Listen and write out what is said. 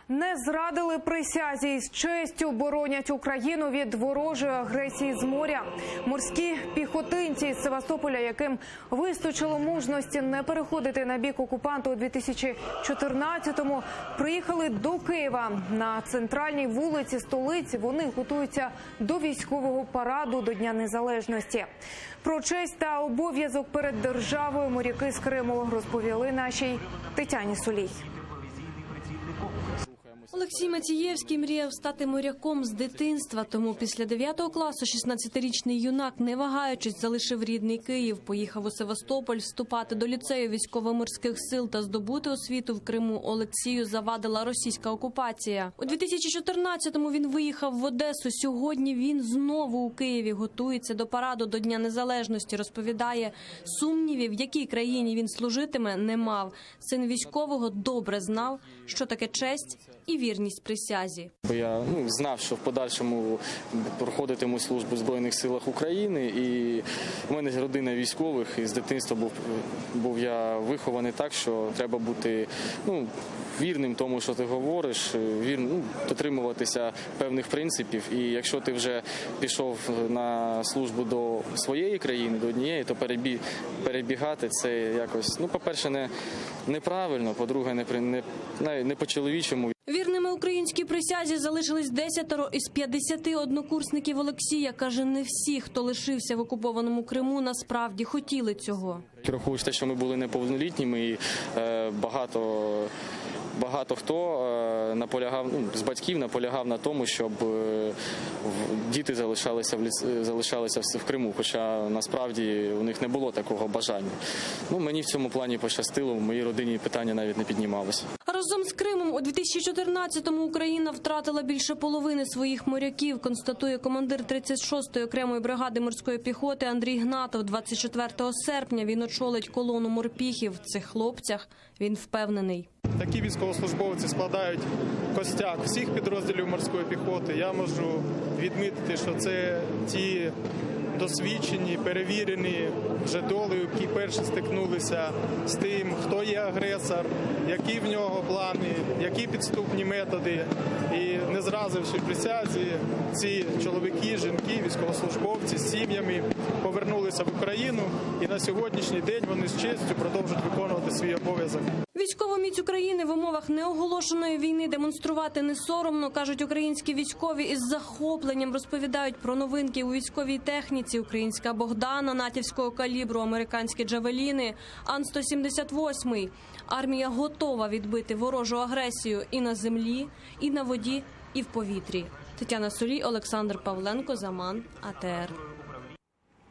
Не зрадили присязі і з честю боронять Україну від ворожої агресії з моря. Морські піхотинці з Севастополя, яким вистачило мужності не переходити на бік окупанту у 2014-му, приїхали до Києва. На центральній вулиці столиці вони готуються до військового параду до Дня Незалежності. Про честь та обов'язок перед державою моряки з Криму розповіли нашій Тетяні Сулій. Олексій Мацієвський мріяв стати моряком з дитинства, тому після 9 класу 16-річний юнак, не вагаючись, залишив рідний Київ, поїхав у Севастополь вступати до ліцею військово-морських сил та здобути освіту в Криму. Олексію завадила російська окупація. У 2014-му він виїхав в Одесу. Сьогодні він знову у Києві, готується до параду до Дня Незалежності. Розповідає, сумнівів, в якій країні він служитиме, не мав. Син військового добре знав, що таке честь і вірність присязі. Я знав, що в подальшому проходитиму службу в Збройних силах України, і в мене родина військових, і з дитинства був я вихований так, що треба бути вірним тому, що ти говориш, дотримуватися певних принципів. І якщо ти вже пішов на службу до своєї країни, до однієї, то перебігати це якось, по-перше, неправильно, по-друге, не по-чоловічому. Вірними українській присязі залишились 10 із 50 однокурсників Олексія. Каже, не всі, хто лишився в окупованому Криму, насправді хотіли цього. Рахуючи те, що ми були неповнолітніми, і багато хто наполягав, з батьків наполягав на тому, щоб діти залишалися в Криму, хоча насправді у них не було такого бажання. Мені в цьому плані пощастило, в моїй родині питання навіть не піднімалося. Разом з Кримом у 2014-му Україна втратила більше половини своїх моряків, констатує командир 36-ї окремої бригади морської піхоти Андрій Гнатов. 24 серпня він очолить колону морпіхів. В цих хлопцях він впевнений. Такі військовослужбовці складають костяк всіх підрозділів морської піхоти. Я можу відмітити, що це ті досвідчені, перевірені вже долею, які перші стикнулися з тим, хто є агресор, які в нього плани, які підступні методи. І не зразивши присязі, ці чоловіки, жінки, військовослужбовці з сім'ями повернулися в Україну, і на сьогоднішній день вони з честю продовжують виконувати свій обов'язок. Військову міць України в умовах неоголошеної війни демонструвати не соромно, кажуть українські військові. Із захопленням розповідають про новинки у військовій техніці. Українська Богдана натівського калібру, американські Джавеліни, Ан-178. Армія готова відбити ворожу агресію і на землі, і на воді, і в повітрі. Тетяна Сулій, Олександр Павленко, Заман, АТР.